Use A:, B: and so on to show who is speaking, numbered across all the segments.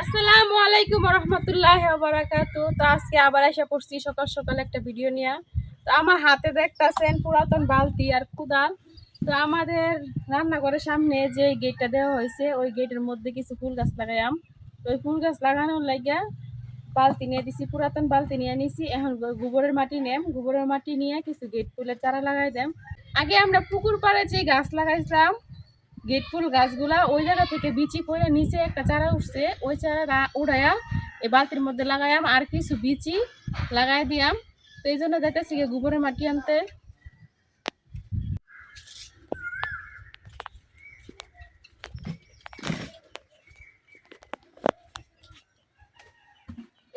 A: আসসালামু আলাইকুম রহমতুল্লাহি ওয়া বারাকাতুহু। তো আজকে আবার এসে পড়ছি সকাল সকাল একটা ভিডিও নিয়ে। তো আমার হাতে দেখতাছেন পুরাতন বালতি আর কুদাল। তো আমাদের রান্নাঘরের সামনে যে গেটটা দেওয়া হয়েছে ওই গেটের মধ্যে কিছু ফুল গাছ লাগাইলাম। তো ওই ফুল গাছ লাগানোর লাগিয়া বালতি নিয়ে দিছি, পুরাতন বালতি নিয়ে নিছি। এখন গোবরের মাটি নেম, গোবরের মাটি নিয়ে কিছু গেট ফুলের চারা লাগাই দেম। আগে আমরা পুকুর পাড়ে যে গাছ লাগাইছিলাম গেট ফুল গাছগুলা, ওই জায়গা থেকে বিচি পড়ে নিচে একটা চারা উঠছে, ওই চারা উড়াইয়া এই বালতির মধ্যে লাগাইয়াম আর কিছু বিচি লাগাই দিয়াম। তো এই জন্য যাইতেছি গোবরের মাটি আনতে।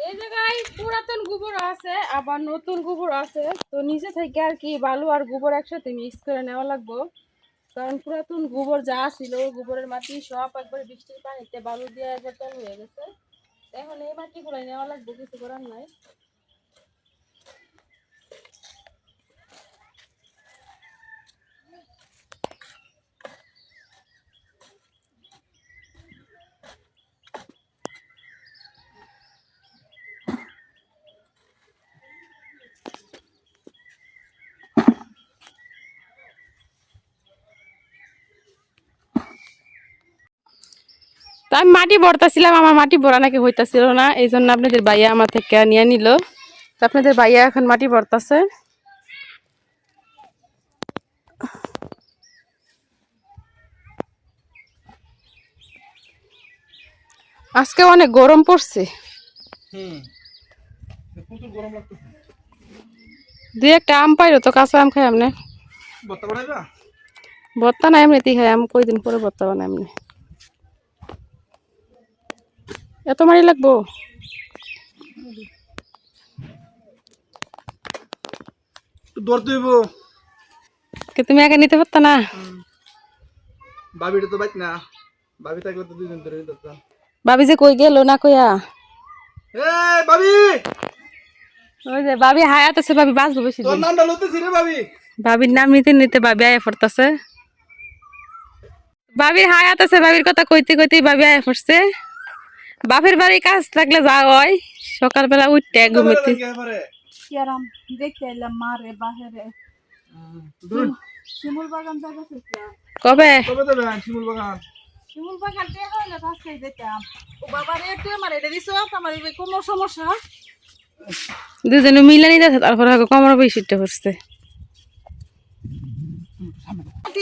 A: এই জায়গায় পুরাতন গোবর আছে আবার নতুন গোবর আছে। তো নিচে থেকে আর কি বালু আর গোবর একসাথে মিক্স করে নেওয়া লাগবো, কারণ পুরাতন গোবর যা ছিল গোবরের মাটি সব একবার বৃষ্টির পানিতে বালু দিয়ে একবার তেল হয়ে গেছে। এখন এই মাটি গুলাই নেওয়া লাগবে, কিছু করার নাই। তো আমি মাটি ভরতেছিলাম, আমার মাটি ভরা নাকি হইতাছিল না, এই জন্য আপনাদের ভাইয়া আমার থেকে নিয়ে নিল। তো আপনাদের ভাইয়া এখন মাটি ভরতাছে। আজকে অনেক গরম পড়ছে, দুই একটা আম পাইলো তো কাঁচা আম খাই আমনে। ভর্তা না এমনিতেই খাই আম, কয়দিন পরে ভর্তা বানাই এমনি। এত মারি লাগবো? তুমি আগে নিতে পারতা না?
B: বাবিটা তো বাইক না, বাবি থাকলে তো দুইজন ধরে ধরতাম।
A: বাবি যে কই গেল না কইয়া?
B: এই বাবি,
A: ওই যে বাবি হায়াত আছে, বাবি বাঁচবো বেশি
B: তোর
A: দিন।
B: নামটা লইতেছি রে বাবি।
A: বাবির নাম নিতে নিতে বাবি আয়া পড়তাছে। বাবির হায়াত আছে, বাবির কথা কইতে কইতে বাবি আয়া পড়ছে। বাপের বাড়ি কাজ থাকলে যা হয়, সকালবেলা উঠতে ঘুমিতে
C: কেরাম দেখে এলাম মারে বাহিরে শিমুল বাগান জায়গা থেকে।
A: কবে
B: কবে দেবে শিমুল বাগান?
C: শিমুল বাগান তে হইলে আজকে যেতাম। ও বাবার একটু আমার এটা দিছো, আমার এই কোনো সমস্যা
A: দুজনে মিলে নিতে, তারপরে কমর বেশিটা করছে।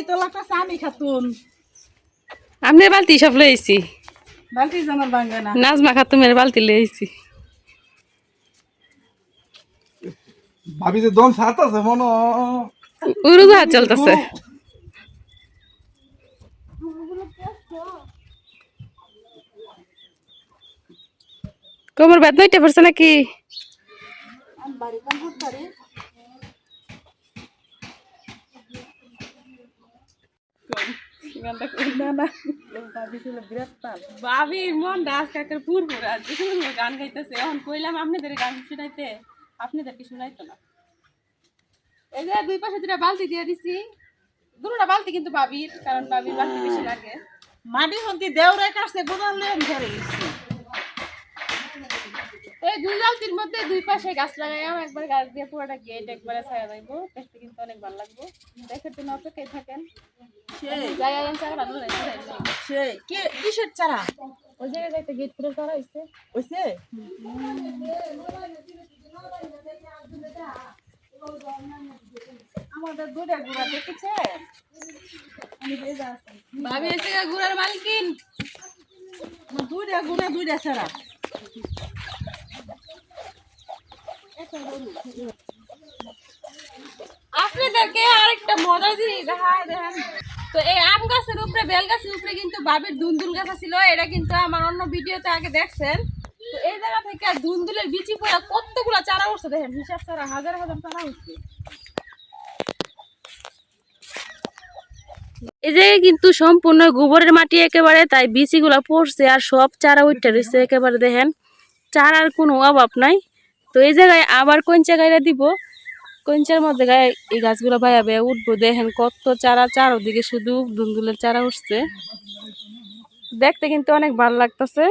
C: তোলাটা আমি খাতুন
A: আমি বালতি সব লইছি,
C: বালতি জামার ভাঙে না।
A: নাজমা খাতুমের বালতি লইছি।
B: ভাবি যে দম সাত আছে মনো
A: উড়োজাহাজ চলতেছে। কোমর বেদনা হইতে পারছে নাকি?
C: আমি বাড়ি কাম করতে
A: ভাবি মন ডাস কাকের পুরপুর আর গান গাইতেছে। এখন কইলাম আপনাদের গান শুনাইতে, আপনাদেরকে শুনাইতো না। এই যে দুই পাশে দুটা বালতি দিয়ে দিছি, দুটা বালতি কিন্তু ভাবির, কারণ ভাবির বালতি বেশি লাগে।
C: মাটি হন্তি দেওরে কাছে গোদাল লেন ধরে গেছি।
A: এই দুই বালতির মধ্যে দুই পাশে গাছ লাগাইলাম, একবার গাছ দিয়ে পুরোটা গেট একবারে ছায়া যাইবো, দেখতে কিন্তু অনেক ভালো লাগবে। দেখার জন্য অপেক্ষায় থাকেন। যাই আইন চারা
C: সে কিসের চারা?
A: ওই জায়গায় যাইতে গেট ফুলের চারা হইছে
C: ওইছে আমাদের দুটা গুড়া দেখেছে।
A: ভাবি এসে গুড়ার মালকিন।
C: দুইটা গুড়া দুইটা চারা।
A: আপনাদেরকে আরেকটা মজার জিনিস দেখায়, দেখেন তো এই আম গাছের উপরে, বেল গাছের উপরে কিন্তু বাবির দুন্দুল গাছ ছিল। এটা কিন্তু আমার অন্য ভিডিওতে আগে দেখছেন। তো এই জায়গা থেকে দুন্দুলের বিচি পড়া কতগুলো চারা উঠছে, দেখেন হিসাব ছাড়া হাজার হাজার চারা উঠছে। এই যে কিন্তু সম্পূর্ণ গোবরের মাটি একেবারে, তাই বিচিগুলা পড়ছে আর সব চারা উঠতে রয়েছে একেবারে। দেখেন চারার কোনো অভাব নাই। তো এই জায়গায় আবার কোনচা গাইরা দিব, কোনচার মধ্যে গায়ে এই গাছগুলো ভাইয়া ভাইয়া উঠবো। দেখেন কত চারা, চারোদিকে শুধু দুন্দুলের চারা উঠছে, দেখতে কিন্তু অনেক ভালো লাগতেছে।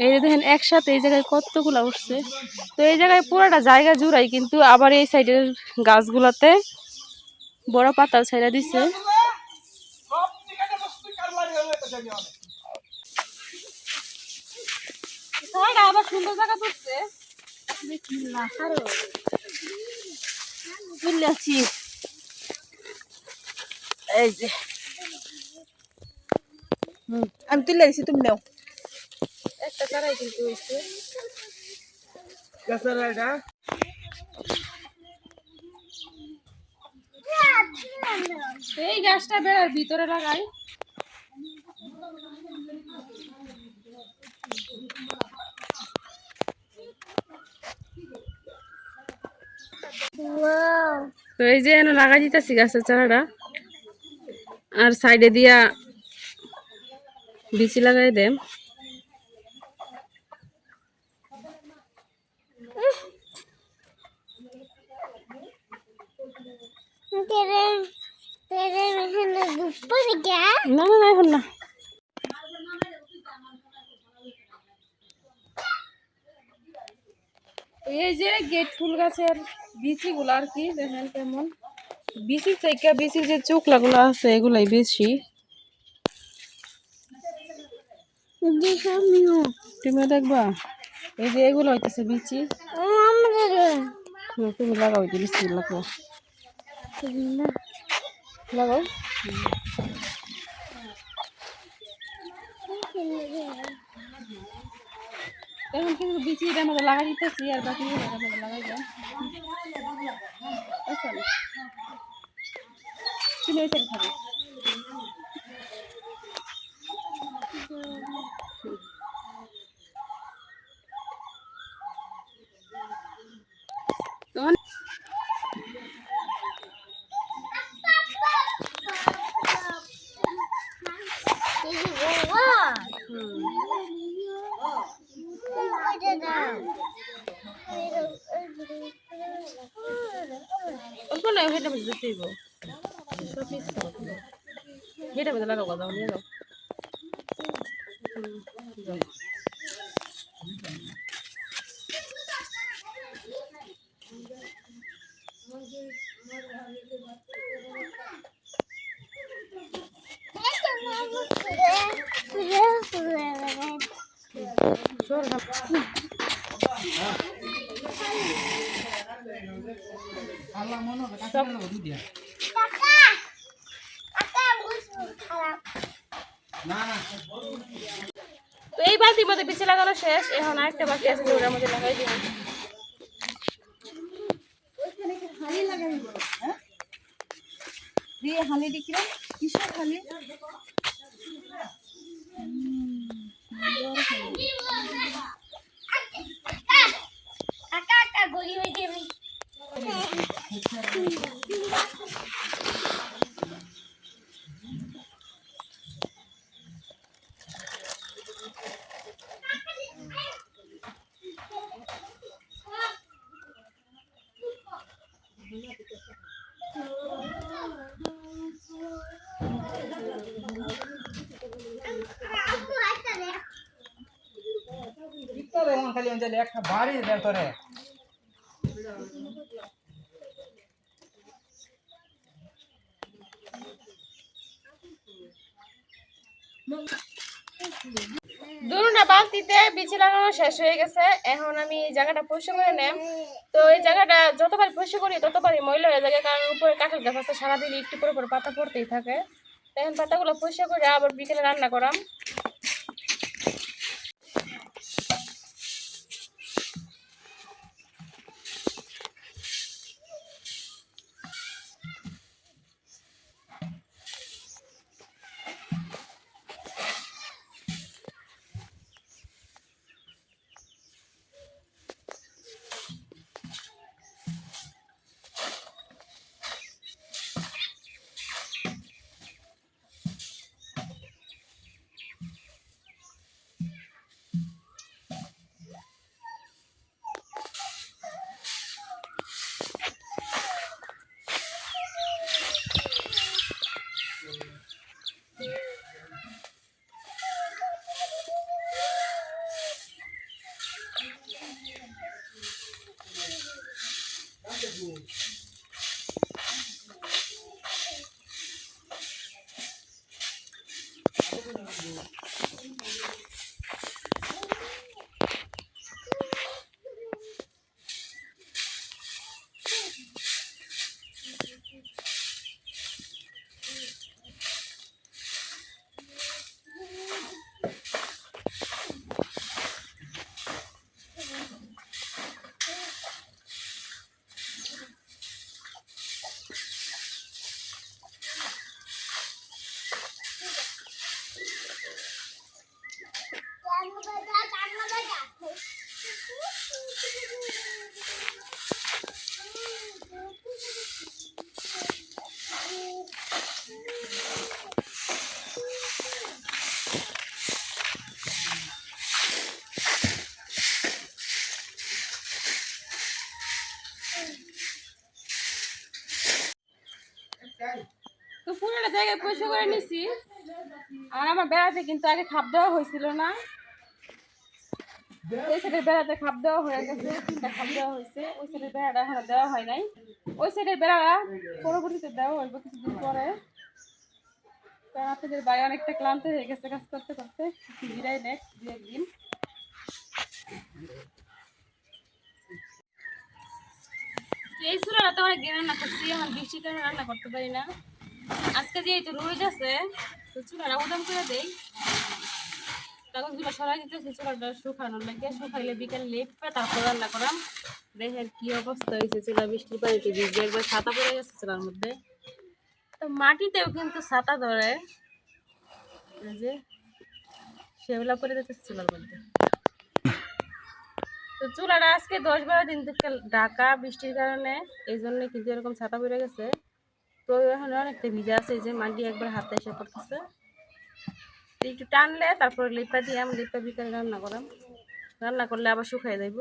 A: এই যে দেখেন একসাথে এই জায়গায় কতগুলা উঠছে। তো এই জায়গায় পুরোটা জায়গা জুড়াই, কিন্তু আবার এই সাইডের গাছগুলাতে বড় পাতা ছেড়ে দিছে। আবার সুন্দর জায়গা করছে।
C: এই যে আমি তুলে দিছি, তুমি নাও।
A: একটা চারাই কিন্তু হয়েছে। এই গাছটা বেড়ার ভিতরে লাগাই। তো এই যে এনে লাগাই দিতেছি গাছের চারাটা, আর সাইডে দিয়া বিচি লাগাই দেম। না না না, এখন না। এই যে গেট ফুল গাছের বিচি গুলা আর কি দেখেন কেমন, বিচির থেকে বিচির যে চোখলা গুলা আছে এগুলাই বেশি। তুমি দেখবা এই যে এগুলো হইতেছে বিচি। তুমি লাগাও, বিচি লাগাও লাগাও। এখন কিন্তু বিচিটার মধ্যে লাগাই দিতেছি, আর বাকি লাগাই যাও। খাবে তখন অল্প নয়, হেঁটে মধ্যে যেতে হইব। হেঁটে মধ্যে লাগাবো, যাও নিয়ে যাও। তো এই বালতির মধ্যে বিচি লাগানো শেষ, এখন আরেকটা বাকি আছে, ওটার মধ্যে লাগাই দিব।
C: হালি দিকে কিসের হালি?
B: খালি একটা বাড়ি দেয় তোরে।
A: দুটা বালতিতে বিচি লাগানো শেষ হয়ে গেছে, এখন আমি এই জায়গাটা পরিষ্কার করে নেব। তো এই জায়গাটা যতবার পরিষ্কার করি ততবারই ময়লা হয়ে যায়, কারণ উপরে কাঁঠাল গাছ আছে, সারাদিন একটু পরে পরে পাতা পড়তেই থাকে। এখন পাতাগুলো পরিষ্কার করে আবার বিকেলে রান্না করাম। তো পুরোটা জায়গায় পয়সা করে নিছি। আর আমার বেড়াতে কিন্তু আগে খাপ দেওয়া হয়েছিল না, ওই সাইডের বেড়াতে খাপ দেওয়া হয়ে গেছে, 3টা খাপ দেওয়া হয়েছে। ওই সাইডের বেড়াটা এখনো দেওয়া হয় নাই, ওই সাইডের বেড়াটা পরবর্তীতে দেওয়া হইব কিছুদিন পরে। কারণ আপনাদের ভাই অনেকটা ক্লান্ত হয়ে গেছে কাজ করতে করতে, বিদায় নেক 2-1 দিন। এই চুলাটা তো অনেক রান্না করছি, এখন বৃষ্টির কারণে রান্না করতে পারি না। আজকে যেহেতু রোদ আছে তো চুলাটা উদাম করে দেই, কাগজগুলো সরাই দিতেছি চুলাটা শুকানোর লাগে। শুকাইলে বিকেল লেপে তারপর রান্না করাম। দেখেন কি অবস্থা হয়েছে, চুলা বৃষ্টির পানিতে ভিজে একবার ছাতা পড়ে গেছে চুলার মধ্যে। তো মাটিতেও কিন্তু ছাতা ধরে, এই যে সেগুলা পরে যেতেছে চুলার মধ্যে। তো চুলাটা আজকে 10-12 দিন থেকে ঢাকা বৃষ্টির কারণে, এই জন্য কিন্তু এরকম ছাতা পড়ে গেছে। তো এখন অনেকটা ভিজা আছে, এই যে মাটি একবার হাতে এসে পড়তেছে। একটু টানলে তারপর লিপা দিয়ে আমি লিপা বিকালে রান্না করাম, রান্না করলে আবার শুকাই দেব।